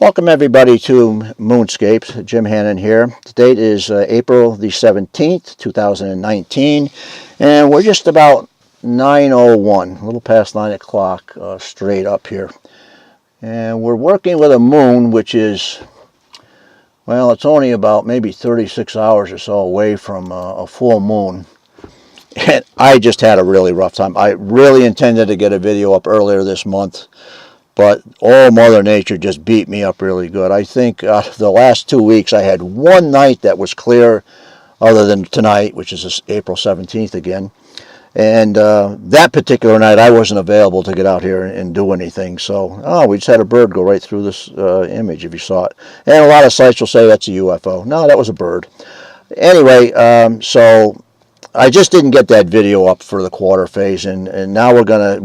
Welcome everybody to Moonscapes. Jim Hannon here. The date is April the 17th, 2019, and we're just about 9:01, a little past 9 o'clock straight up here. And we're working with a moon which is, well, it's only about maybe 36 hours or so away from a full moon. And I just had a really rough time. I really intended to get a video up earlier this month, but Mother Nature just beat me up really good. I think the last 2 weeks I had one night that was clear, other than tonight, which is April 17th again. And that particular night I wasn't available to get out here and do anything. So, we just had a bird go right through this image, if you saw it. And a lot of sites will say that's a UFO. No, that was a bird. Anyway, so I just didn't get that video up for the quarter phase, and now we've got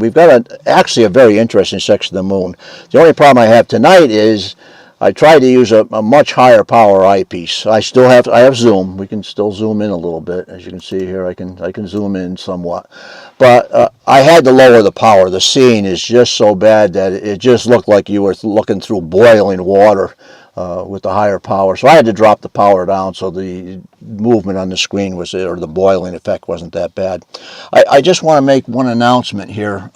actually a very interesting section of the moon. The only problem I have tonight is I tried to use a much higher power eyepiece. I have zoom. We can still zoom in a little bit, as you can see here. I can zoom in somewhat, but I had to lower the power. The seeing is just so bad that it just looked like you were looking through boiling water with the higher power. So I had to drop the power down so the movement on the screen or the boiling effect wasn't that bad. I just want to make one announcement here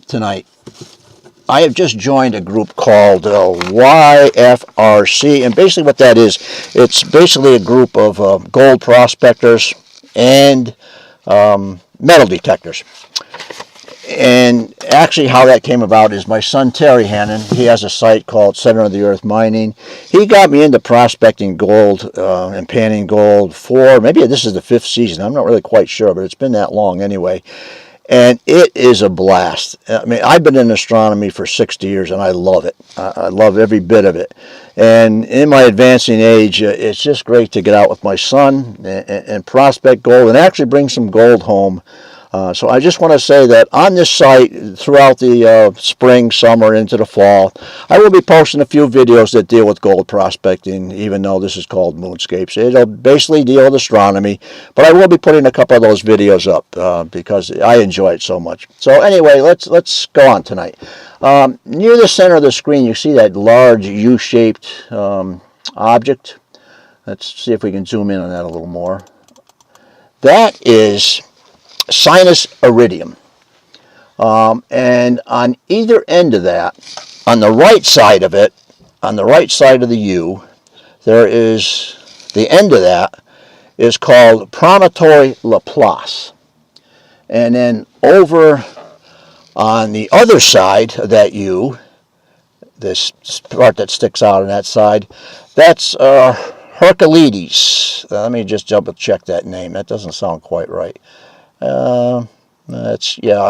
tonight. I have just joined a group called YFRC, and basically what that is, it's basically a group of gold prospectors and metal detectors. And actually how that came about is my son Terry Hannon, he has a site called Center of the Earth Mining. He got me into prospecting gold and panning gold for, maybe this is the 5th season, I'm not really quite sure, but it's been that long anyway. And it is a blast. I mean, I've been in astronomy for 60 years and I love it. I love every bit of it. And in my advancing age, it's just great to get out with my son and prospect gold and actually bring some gold home. So I just want to say that on this site, throughout the spring, summer, into the fall, I will be posting a few videos that deal with gold prospecting, even though this is called Moonscapes. It'll basically deal with astronomy, but I will be putting a couple of those videos up because I enjoy it so much. So anyway, let's go on tonight. Near the center of the screen, you see that large U-shaped object. Let's see if we can zoom in on that a little more. That is sinus iridium, and on either end of that, on the right side of it, on the right side of the U, there is, the end of that is called promontory Laplace. And then over on the other side of that U, this part that sticks out on that side, that's Hercules. Let me just double check that name. That doesn't sound quite right. I've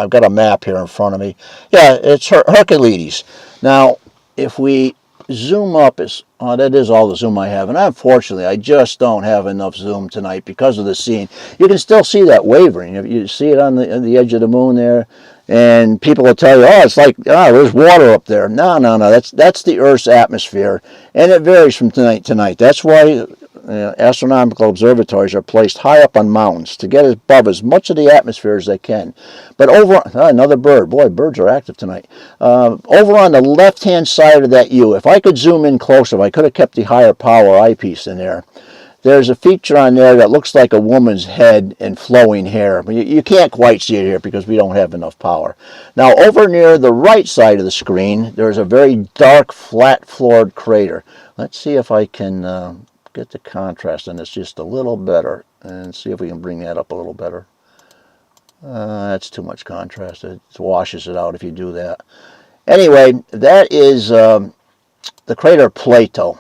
got a map here in front of me. Yeah, it's Hercules. Now, if we zoom up, that is all the zoom I have, and unfortunately, I just don't have enough zoom tonight because of the scene. You can still see that wavering. You see it on the edge of the moon there, and people will tell you, oh, it's like, there's water up there. No, that's the Earth's atmosphere, and it varies from night to night. That's why astronomical observatories are placed high up on mountains to get above as much of the atmosphere as they can. But over, another bird. Boy, birds are active tonight. Over on the left-hand side of that U, if I could zoom in closer, if I could have kept the higher power eyepiece in there, there's a feature on there that looks like a woman's head and flowing hair. But you can't quite see it here because we don't have enough power. Now, over near the right side of the screen, there's a very dark, flat-floored crater. Let's see if I can get the contrast on this just a little better and see if we can bring that up a little better. That's too much contrast. It washes it out if you do that. Anyway, that is the crater Plato.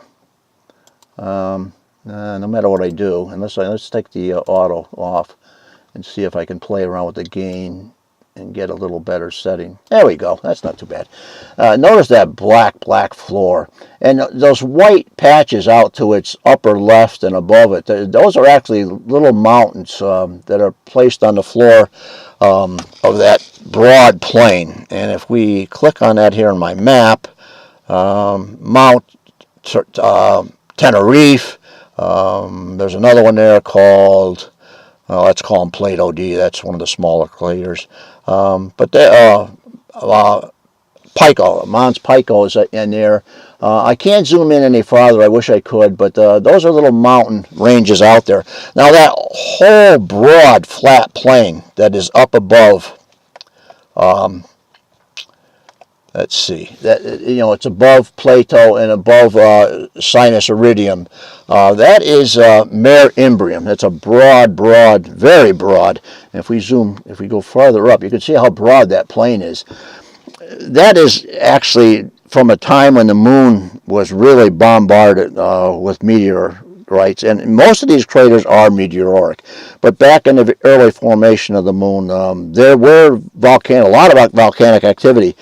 No matter what I do, let's take the auto off and see if I can play around with the gain and get a little better setting. There we go. That's not too bad. Notice that black floor. And those white patches out to its upper left and above it, those are actually little mountains that are placed on the floor of that broad plain. And if we click on that here on my map, Mount Tenerife, there's another one there called, let's call them Plato D. That's one of the smaller craters. But Pico. Mons Pico is in there. I can't zoom in any farther. I wish I could, but those are little mountain ranges out there. Now that whole broad flat plain that is up above, let's see, that it's above Plato and above Sinus Iridium. That is Mare Imbrium. That's a broad, very broad. And if we go farther up, you can see how broad that plain is. That is actually from a time when the moon was really bombarded with meteorites, and most of these craters are meteoric. But back in the early formation of the moon, there were a lot of volcanic activity.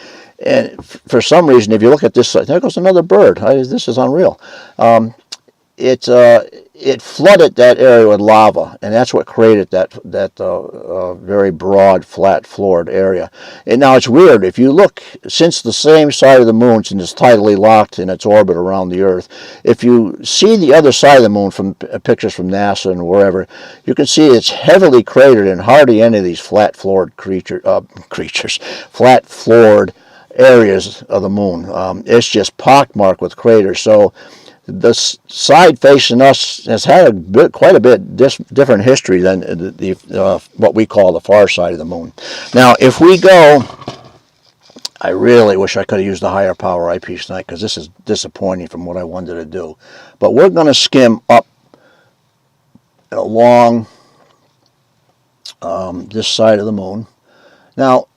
And for some reason, if you look at this, there goes another bird. This is unreal. It flooded that area with lava, and that's what created that very broad, flat-floored area. And now it's weird. If you look, since the same side of the moon, since it's tidally locked in its orbit around the Earth, if you see the other side of the moon from pictures from NASA and wherever, you can see it's heavily cratered, and hardly any of these flat-floored flat-floored areas of the moon. It's just pockmarked with craters. So the side facing us has had quite a bit different history than what we call the far side of the moon. Now, if we go, I really wish I could have used a higher power eyepiece tonight, because this is disappointing from what I wanted to do. But we're going to skim up along this side of the moon. Now,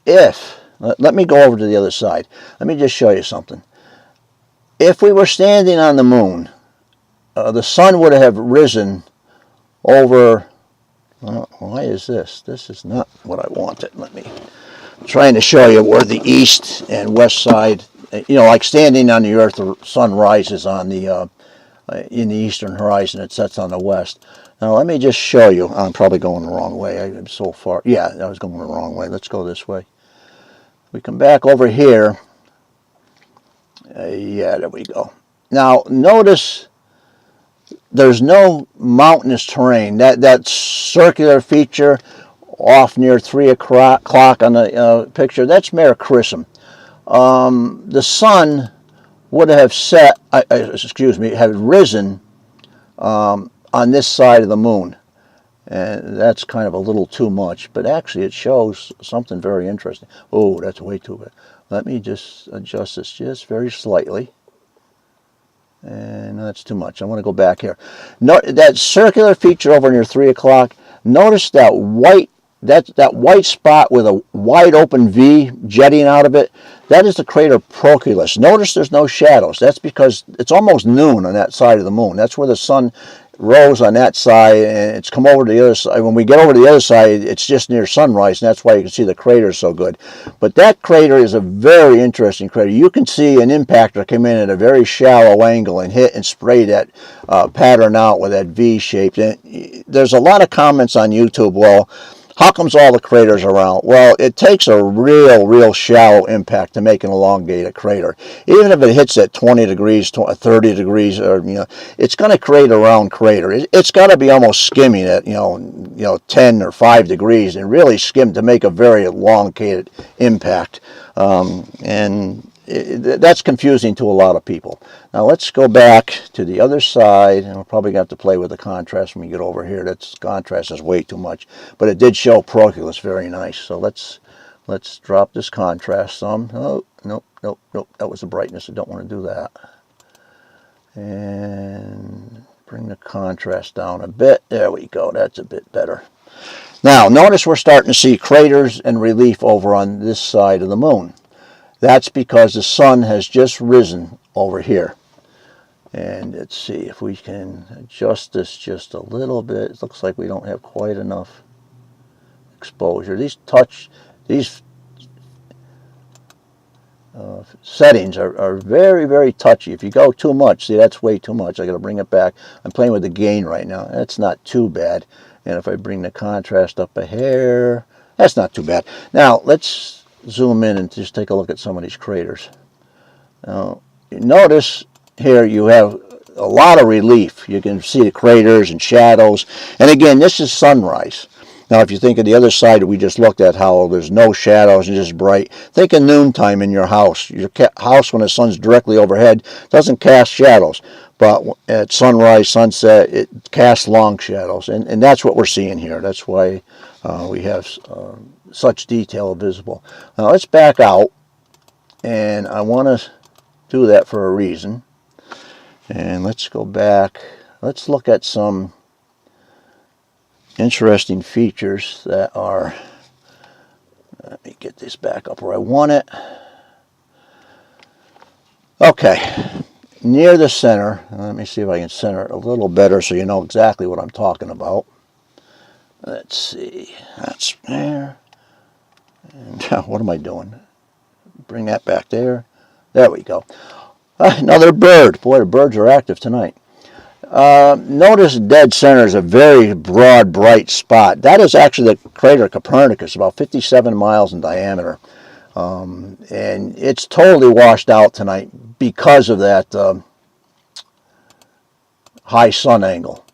let me go over to the other side. Let me just show you something. If we were standing on the moon, the sun would have risen over, why is this? This is not what I wanted. I'm trying to show you where the east and west side, like standing on the Earth, the sun rises on in the eastern horizon, it sets on the west. Now let me just show you. I'm probably going the wrong way. I'm so far. Yeah, I was going the wrong way. Let's go this way. We come back over here. Yeah, there we go. Now notice there's no mountainous terrain. That circular feature off near 3 o'clock on the picture, that's Mare Crisium. The sun would have set, had risen on this side of the moon. And that's kind of a little too much, but actually it shows something very interesting. Oh, that's way too bad. Let me just adjust this just very slightly. And that's too much. I want to go back here. That circular feature over near 3 o'clock, notice that white spot with a wide open V jetting out of it. That is the crater Proculus. Notice there's no shadows. That's because it's almost noon on that side of the moon. That's where the sun rose on that side, and it's come over to the other side. When we get over to the other side, it's just near sunrise, and that's why you can see the crater so good. But that crater is a very interesting crater. You can see an impactor come in at a very shallow angle and hit and spray that pattern out with that V shape. And there's a lot of comments on YouTube, well, how comes all the craters around? Well, it takes a real shallow impact to make an elongated crater. Even if it hits at 20 degrees, 30 degrees, or it's going to create a round crater. It's got to be almost skimming at 10 or 5 degrees and really skim to make a very elongated impact. That's confusing to a lot of people. Now let's go back to the other side, and we'll probably have to play with the contrast when we get over here. That contrast is way too much, but it did show Proculus very nice. So let's drop this contrast some. Oh, nope, that was the brightness. I don't want to do that. And bring the contrast down a bit. There we go. That's a bit better. Now notice we're starting to see craters and relief over on this side of the moon. That's because the sun has just risen over here. And let's see if we can adjust this just a little bit. It looks like we don't have quite enough exposure. These settings are very touchy. If you go too much, see, that's way too much. I got to bring it back. I'm playing with the gain right now. That's not too bad. And if I bring the contrast up a hair, that's not too bad. Now let's zoom in and just take a look at some of these craters. Now, you notice here you have a lot of relief. You can see the craters and shadows. And again, this is sunrise. Now, if you think of the other side we just looked at, how there's no shadows and just bright, think of noontime in your house. Your house, when the sun's directly overhead, doesn't cast shadows. But at sunrise, sunset, it casts long shadows. And that's what we're seeing here. That's why we have such detail visible. Now, let's back out. And I want to do that for a reason. And let's go back. Let's look at some interesting features that are, let me get this back up where I want it. Okay, near the center, let me see if I can center it a little better so you know exactly what I'm talking about. Let's see, that's there. And what am I doing? Bring that back there. There we go. Another bird. Boy, the birds are active tonight. Notice dead center is a very broad, bright spot. That is actually the crater Copernicus, about 57 miles in diameter. And it's totally washed out tonight because of that high sun angle.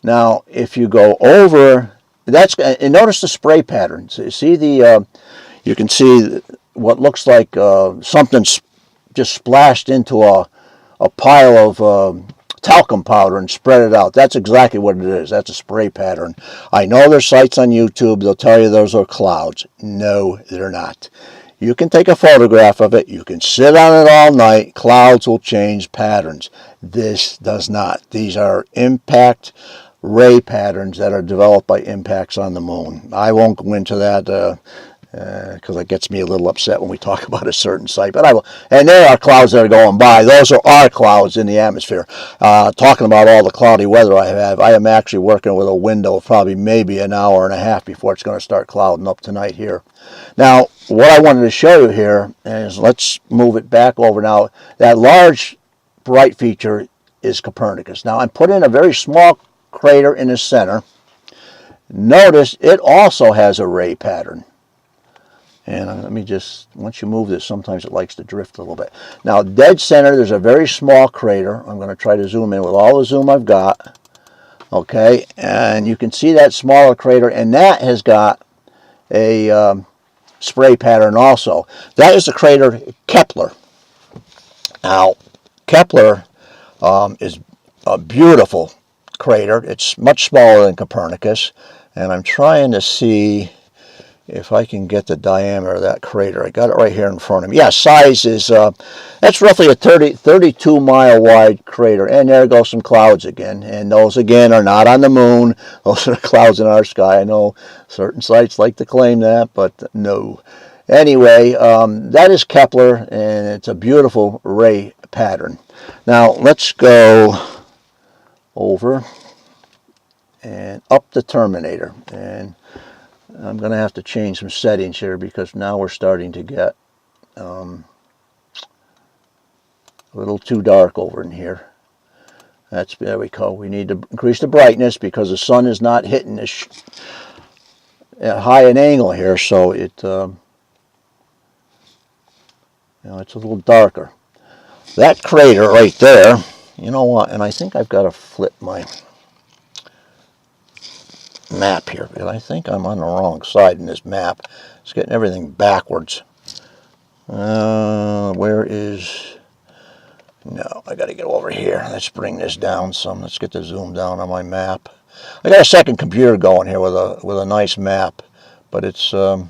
Now, if you go over, and notice the spray patterns. See you can see what looks like something just splashed into a pile of talcum powder and spread it out. That's exactly what it is. That's a spray pattern. I know there's sites on YouTube, they'll tell you those are clouds. No, they're not. You can take a photograph of it, you can sit on it all night, clouds will change patterns. This does not. These are impact ray patterns that are developed by impacts on the moon. I won't go into that because it gets me a little upset when we talk about a certain site. But I will. And there are clouds that are going by. Those are our clouds in the atmosphere. Talking about all the cloudy weather I have, I am actually working with a window of probably maybe an hour and a half before it's going to start clouding up tonight here. Now, what I wanted to show you here is, let's move it back over now. That large bright feature is Copernicus. Now, I'm putting a very small crater in the center. Notice it also has a ray pattern. And let me just, once you move this, sometimes it likes to drift a little bit. Now, dead center, there's a very small crater. I'm going to try to zoom in with all the zoom I've got. Okay, and you can see that smaller crater, and that has got a spray pattern also. That is the crater Kepler. Now, Kepler is a beautiful crater. It's much smaller than Copernicus, and I'm trying to see if I can get the diameter of that crater. I got it right here in front of me. Yeah, size is, that's roughly a 32 mile wide crater. And there go some clouds again. And those again are not on the moon. Those are clouds in our sky. I know certain sites like to claim that, but no. Anyway, that is Kepler, and it's a beautiful ray pattern. Now, let's go over and up the terminator. And I'm going to have to change some settings here because now we're starting to get a little too dark over in here. There we go. We need to increase the brightness because the sun is not hitting this high an angle here, so it it's a little darker. That crater right there, you know what? And I think I've got to flip my map here because I think I'm on the wrong side in this map. It's getting everything backwards. Where is... No, I got to get over here. Let's bring this down some. Let's get the zoom down on my map. I got a second computer going here with a nice map, but it's a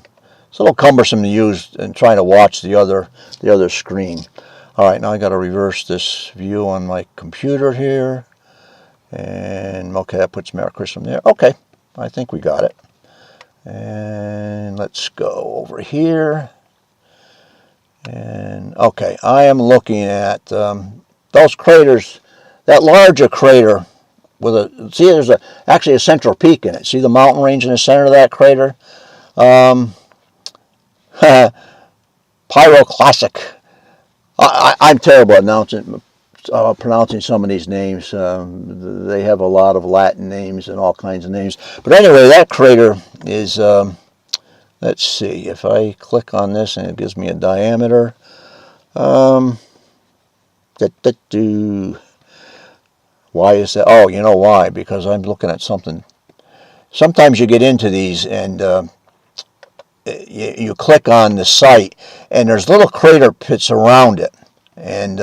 little cumbersome to use and trying to watch the other screen. All right, now I got to reverse this view on my computer here, and okay, that puts Merry Christmas there. Okay. I think we got it. And let's go over here. And okay, I am looking at those craters, that larger crater with a, see there's actually a central peak in it. See the mountain range in the center of that crater? Pyroclastic. I'm terrible at pronouncing some of these names. They have a lot of Latin names and all kinds of names. But anyway, that crater is, let's see, if I click on this and it gives me a diameter. Why is that? Oh, you know why? Because I'm looking at something sometimes you get into these and you click on the site, and there's little crater pits around it, and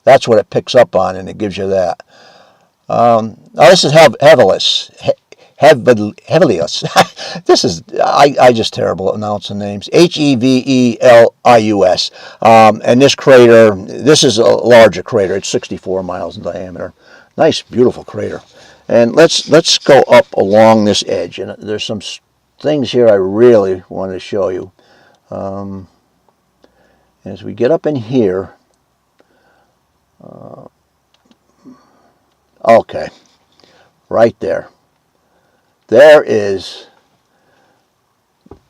that's what it picks up on, and it gives you that. Now this is Heavilius. Hevelius. This is I just terrible at announcing names. Hevelius. And this crater, this is a larger crater. It's 64 miles in diameter. Nice, beautiful crater. And let's go up along this edge. And there's some things here I really want to show you. As we get up in here, okay, right there. There is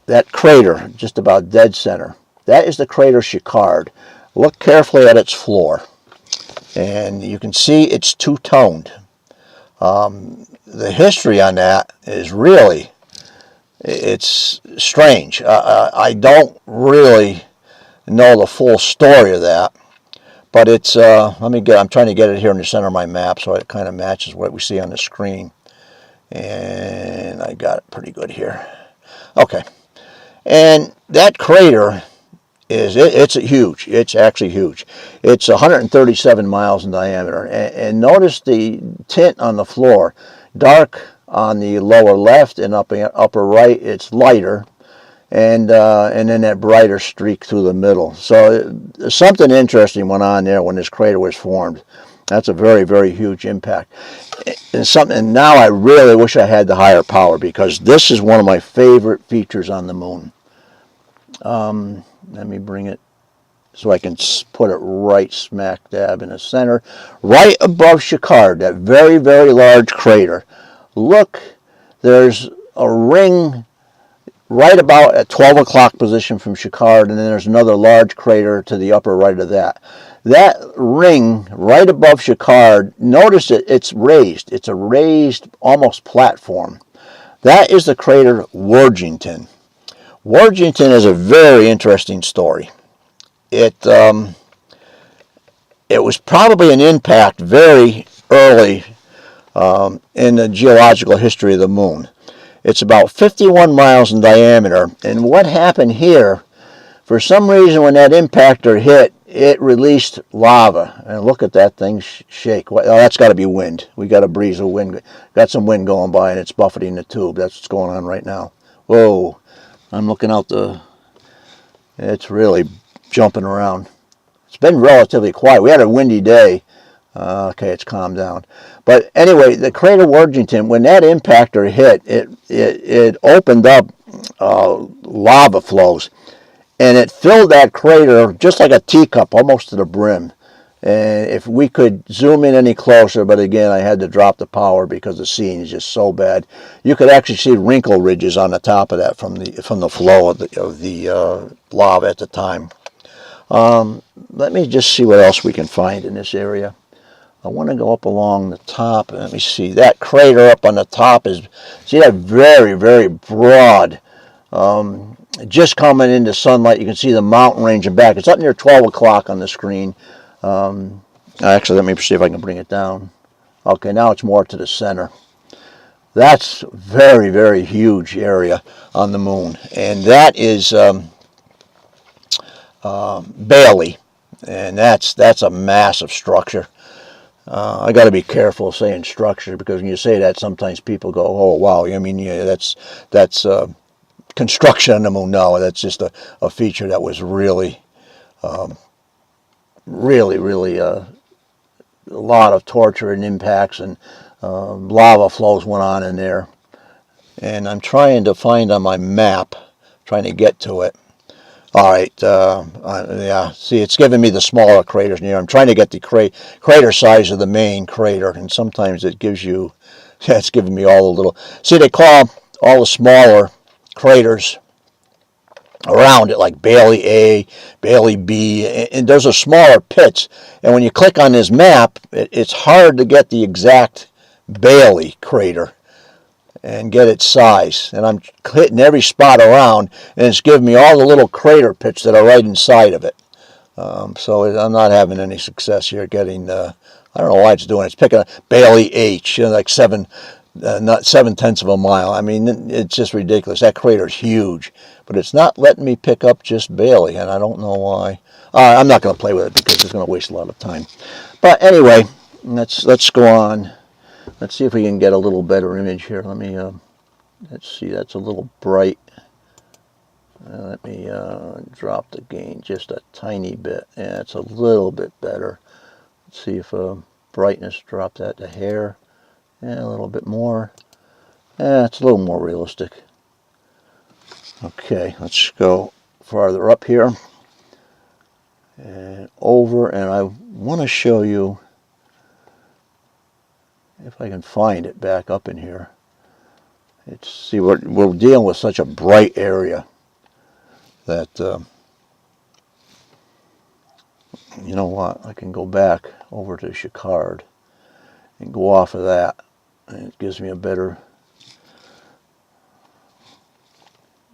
that crater, just about dead center. That is the crater Chicard. Look carefully at its floor, and you can see it's two-toned. The history on that is really, it's strange. I don't really know the full story of that, but it's, I'm trying to get it here in the center of my map so it kind of matches what we see on the screen. And I got it pretty good here. Okay. And that crater it's huge. It's actually huge. It's 137 miles in diameter. And notice the tint on the floor. Dark on the lower left, and upper right it's lighter. And then that brighter streak through the middle. So something interesting went on there when this crater was formed. That's a very, very huge impact. And now I really wish I had the higher power, because this is one of my favorite features on the moon. Let me bring it so I can put it right smack dab in the center. Right above Chicard, that very, very large crater. Look, there's a ring right about at 12 o'clock position from Chicard, and then there's another large crater to the upper right of that. That ring right above Chicard, notice it's raised. It's a raised, almost platform. That is the crater Worthington. Worthington is a very interesting story. It was probably an impact very early in the geological history of the moon. It's about 51 miles in diameter, and what happened here, for some reason when that impactor hit, it released lava. And look at that thing shake. Well, that's got to be wind. We got a breeze of wind. Got some wind going by, and it's buffeting the tube. That's what's going on right now. Whoa. I'm looking out it's really jumping around. It's been relatively quiet. We had a windy day. Okay, it's calmed down. But anyway, the crater Worthington, when that impactor hit, it opened up lava flows. And it filled that crater just like a teacup, almost to the brim. And if we could zoom in any closer, but again, I had to drop the power because the scene is just so bad. You could actually see wrinkle ridges on the top of that from the flow of the lava at the time. Let me just see what else we can find in this area. I want to go up along the top. Let me see. That crater up on the top see that very, very broad. Just coming into sunlight, you can see the mountain range and back. It's up near 12 o'clock on the screen. Actually, let me see if I can bring it down. Okay, now it's more to the center. That's a very, very huge area on the moon. And that is Bailey. And that's a massive structure. I got to be careful saying structure, because when you say that, sometimes people go, "Oh, wow! I mean, yeah, that's construction on the moon." No, that's just a feature that was really, really a lot of torture and impacts, and lava flows went on in there. And I'm trying to find on my map, trying to get to it. All right, yeah, see, it's giving me the smaller craters near. I'm trying to get the crater size of the main crater, and sometimes it gives you, yeah, it's giving me all the little, see, they call all the smaller craters around it like Bailey A, Bailey B, and those are smaller pits. And when you click on this map, it's hard to get the exact Bailey crater and get its size. And I'm hitting every spot around, and it's giving me all the little crater pits that are right inside of it. So I'm not having any success here getting, I don't know why it's doing it. It's picking up Bailey H, like 7 not 7/10 of a mile. I mean, it's just ridiculous. That crater's huge, but it's not letting me pick up just barely, and I don't know why. I'm not going to play with it because it's going to waste a lot of time. But anyway, let's go on. Let's see if we can get a little better image here. Let's see. That's a little bright. Let me drop the gain just a tiny bit. Yeah, it's a little bit better. Let's see if brightness, drop that to hair. Yeah, a little bit more. Yeah, it's a little more realistic. Okay, let's go farther up here and over, and I want to show you, if I can find it back up in here. See, we're dealing with such a bright area that you know what, I can go back over to Chicard and go off of that, and it gives me a better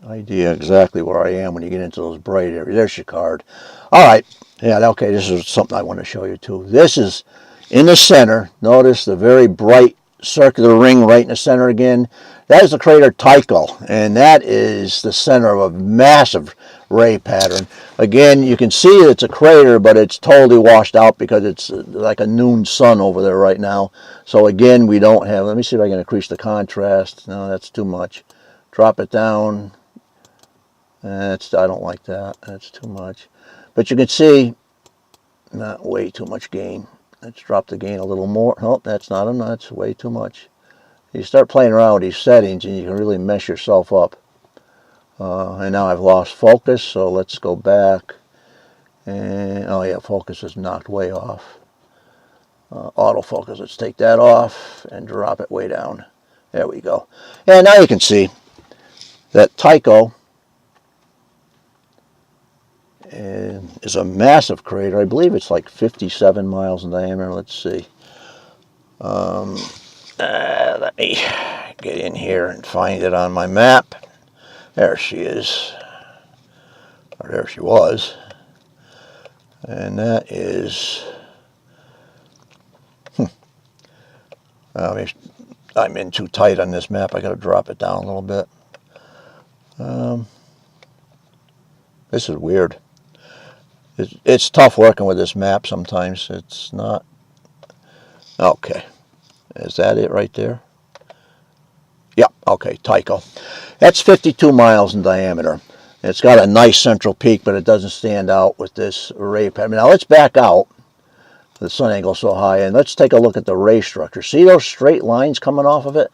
idea exactly where I am when you get into those bright areas. There's Chicard. All right, yeah, okay, this is something I want to show you too. This is in the center. Notice the very bright circular ring right in the center again. That is the crater Tycho, and that is the center of a massive ray pattern. Again, you can see it's a crater, but it's totally washed out because it's like a noon sun over there right now. So again, we don't have, let me see if I can increase the contrast. No, that's too much. Drop it down. I don't like that. That's too much. But you can see, not way too much gain. Let's drop the gain a little more. Oh, that's not enough. That's way too much. You start playing around with these settings and you can really mess yourself up. And now I've lost focus, so let's go back. And oh yeah, focus is knocked way off. Autofocus, let's take that off and drop it way down. There we go. And now you can see that Tycho is a massive crater. I believe it's like 57 miles in diameter. Let's see. Let me get in here and find it on my map. There she is. Or there she was. And that is... I'm in too tight on this map. I got to drop it down a little bit. This is weird. It's tough working with this map sometimes. It's not... Okay. Is that it right there? Yep, okay, Tycho. That's 52 miles in diameter. It's got a nice central peak, but it doesn't stand out with this ray pattern. Now let's back out. The sun angle's so high, and let's take a look at the ray structure. See those straight lines coming off of it?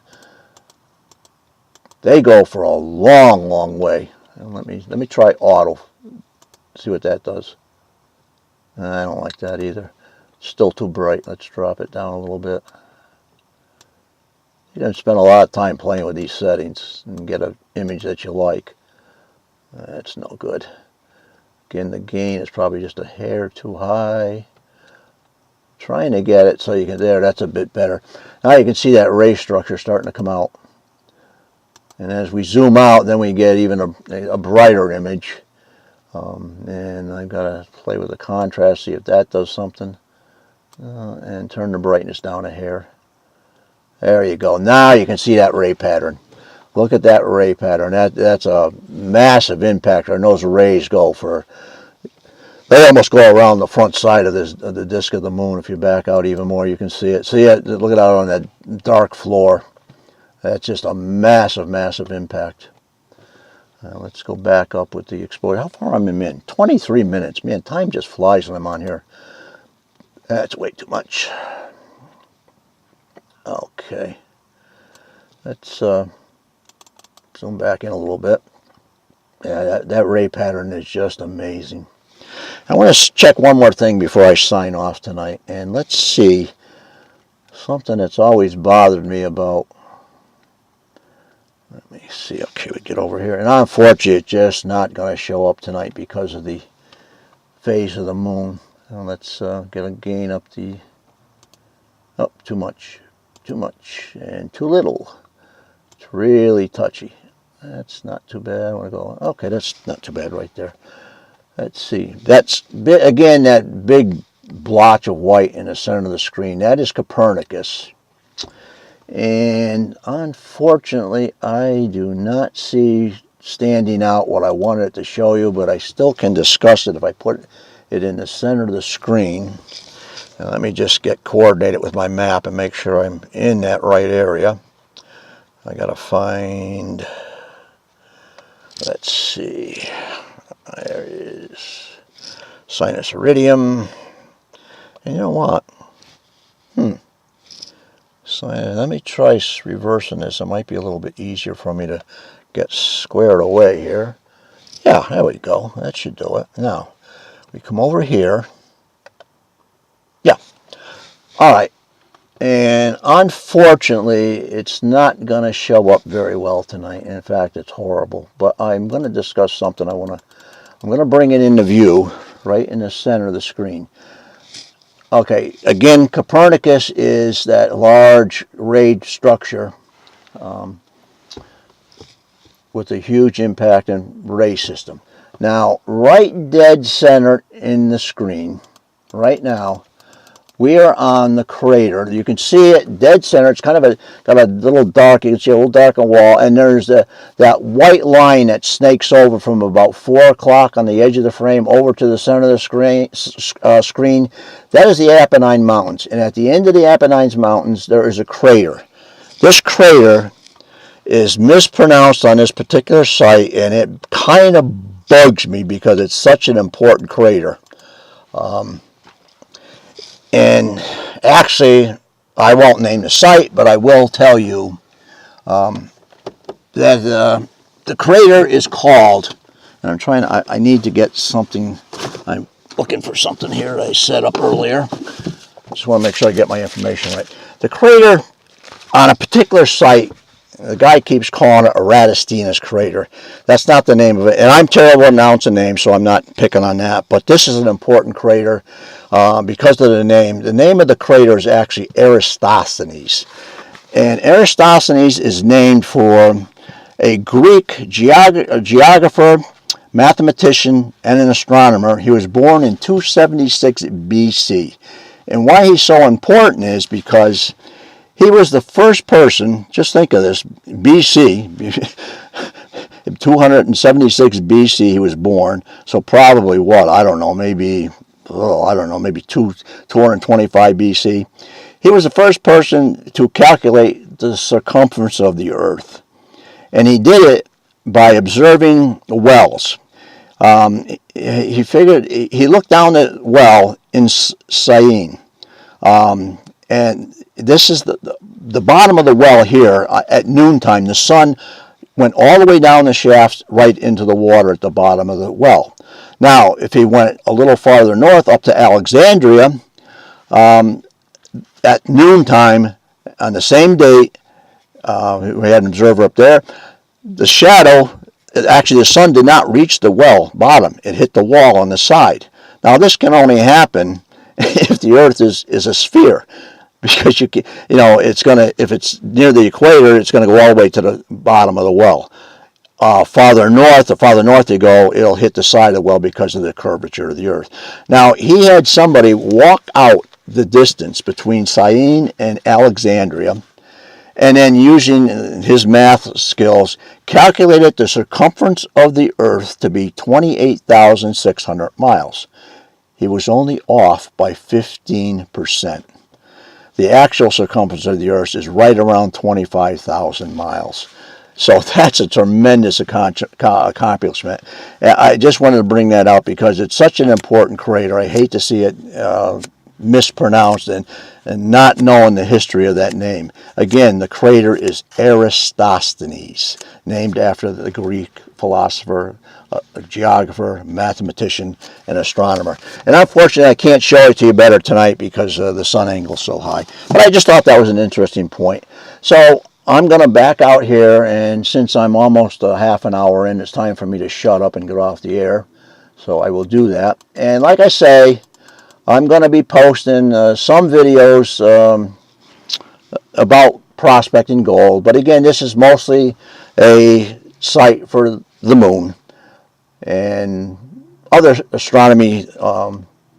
They go for a long, long way. And let me try auto. See what that does. I don't like that either. Still too bright. Let's drop it down a little bit. You can spend a lot of time playing with these settings and get an image that you like. That's no good. Again, the gain is probably just a hair too high. Trying to get it so you can, there, that's a bit better. Now you can see that ray structure starting to come out. And as we zoom out, then we get even a brighter image. And I've got to play with the contrast, see if that does something. And turn the brightness down a hair. There you go. Now you can see that ray pattern. Look at that ray pattern. That's a massive impactor. And those rays go for... They almost go around the front side of the disk of the moon. If you back out even more, you can see it. See it? Look at that on that dark floor. That's just a massive, massive impact. Let's go back up with the exposure. How far am I in? 23 minutes. Man, time just flies when I'm on here. That's way too much. Okay. Let's zoom back in a little bit. Yeah, that ray pattern is just amazing. I want to check one more thing before I sign off tonight, and let's see something that's always bothered me about. Let me see. Okay, we get over here, and unfortunately, it's just not going to show up tonight because of the phase of the moon. And let's get a gain up the. Oh, too much, and too little. It's really touchy. That's not too bad. I want to go. Okay, that's not too bad right there. Let's see. That's, again, that big blotch of white in the center of the screen. That is Copernicus. And unfortunately, I do not see standing out what I wanted it to show you, but I still can discuss it if I put it in the center of the screen. Now, let me just get coordinated with my map and make sure I'm in that right area. I gotta find, let's see, there it is, Sinus Iridium. And you know what? So let me try reversing this. It might be a little bit easier for me to get squared away here. Yeah, there we go. That should do it. Now, we come over here. Yeah. All right. And unfortunately, it's not going to show up very well tonight. In fact, it's horrible. But I'm going to discuss something I'm going to bring it into view right in the center of the screen. Okay, again, Copernicus is that large rayed structure with a huge impact and ray system. Now, right dead center in the screen, right now, we are on the crater. You can see it dead center. It's kind of got a little dark, you can see a little dark wall, and there's that white line that snakes over from about 4 o'clock on the edge of the frame over to the center of the screen. That is the Apennine Mountains, and at the end of the Apennine Mountains, there is a crater. This crater is mispronounced on this particular site, and it kind of bugs me because it's such an important crater. And actually, I won't name the site, but I will tell you that the crater is called, and I'm trying to, I need to get something, I'm looking for something here that I set up earlier. Just want to make sure I get my information right. The crater on a particular site, the guy keeps calling it Eratosthenes crater. That's not the name of it. And I'm terrible at announcing names, so I'm not picking on that. But this is an important crater because of the name. The name of the crater is actually Eratosthenes. And Eratosthenes is named for a Greek geographer, mathematician, and an astronomer. He was born in 276 BC. And why he's so important is because he was the first person, just think of this, BC, 276 BC he was born, so probably what, I don't know, maybe 225 BC. He was the first person to calculate the circumference of the Earth. And he did it by observing wells. He figured, he looked down at well in Syene. And this is the bottom of the well here. At noontime, the sun went all the way down the shaft right into the water at the bottom of the well. Now, if he went a little farther north up to Alexandria, at noontime on the same date, we had an observer up there, the shadow, actually the sun did not reach the well bottom. It hit the wall on the side. Now, this can only happen if the Earth is a sphere. Because it's gonna, if it's near the equator, it's gonna go all the way to the bottom of the well. The farther north you go, it'll hit the side of the well because of the curvature of the Earth. Now, he had somebody walk out the distance between Syene and Alexandria, and then using his math skills, calculated the circumference of the Earth to be 28,600 miles. He was only off by 15%. The actual circumference of the Earth is right around 25,000 miles. So that's a tremendous accomplishment. I just wanted to bring that out because it's such an important crater. I hate to see it mispronounced and not knowing the history of that name. Again, the crater is Eratosthenes, named after the Greek philosopher, a geographer, mathematician, and astronomer. And unfortunately, I can't show it to you better tonight because the sun angle is so high. But I just thought that was an interesting point. So I'm going to back out here, and since I'm almost a half an hour in, it's time for me to shut up and get off the air. So I will do that. And like I say, I'm going to be posting some videos about prospecting gold. But again, this is mostly a site for the moon and other astronomy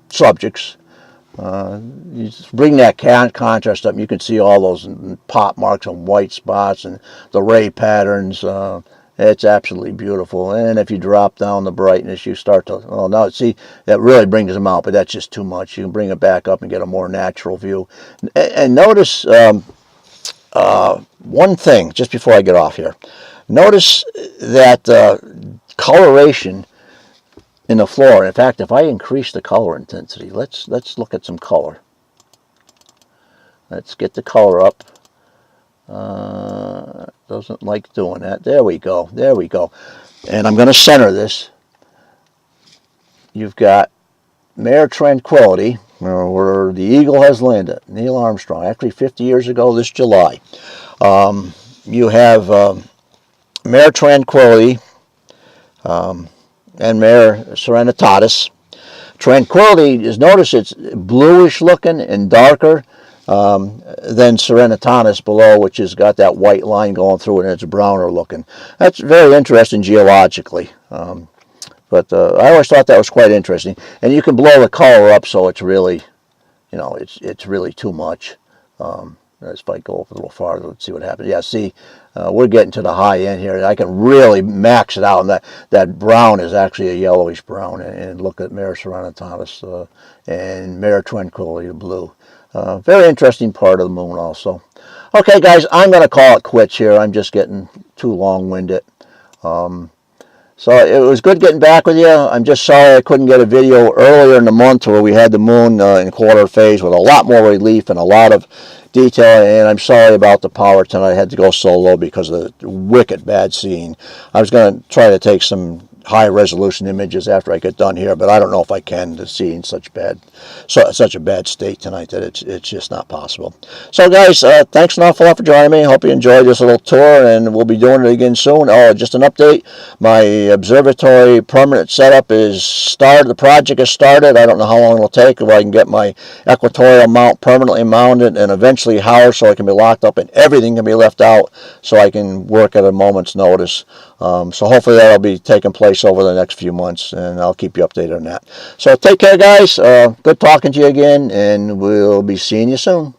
subjects. You just bring that contrast up, and you can see all those pop marks and white spots and the ray patterns. It's absolutely beautiful. And if you drop down the brightness, you start to, oh, now see, that really brings them out, but that's just too much. You can bring it back up and get a more natural view. And notice one thing just before I get off here. Notice that coloration in the floor. In fact, if I increase the color intensity, let's look at some color. Let's get the color up. Doesn't like doing that. There we go. There we go. And I'm going to center this. You've got Mare Tranquility, where the eagle has landed. Neil Armstrong, actually 50 years ago this July. You have Mare Tranquility and Mare Serenitatis. Tranquility is, notice it's bluish looking and darker than Serenitatis below, which has got that white line going through it, and it's browner looking. That's very interesting geologically. But I always thought that was quite interesting. And you can blow the color up so it's really, you know, it's really too much. If I go up a little farther, let's see what happens. Yeah, see, we're getting to the high end here. I can really max it out, and that brown is actually a yellowish brown. And look at Mare Serenitatis and Mare Tranquility, the blue. Very interesting part of the moon also. Okay, guys, I'm going to call it quits here. I'm just getting too long-winded. So it was good getting back with you. I'm just sorry I couldn't get a video earlier in the month where we had the moon in quarter phase with a lot more relief and a lot of detail, and I'm sorry about the power tonight. I had to go so low because of the wicked bad seeing. I was going to try to take some high resolution images after I get done here, but I don't know if I can to see in such a bad state tonight that it's just not possible. So guys, thanks an awful lot for joining me. Hope you enjoyed this little tour, and we'll be doing it again soon. Oh, just an update, my observatory permanent setup is started. The project has started. I don't know how long it'll take if I can get my equatorial mount permanently mounted and eventually housed so it can be locked up and everything can be left out so I can work at a moment's notice. So hopefully that'll be taking place over the next few months, and I'll keep you updated on that. So take care, guys. Good talking to you again, and we'll be seeing you soon.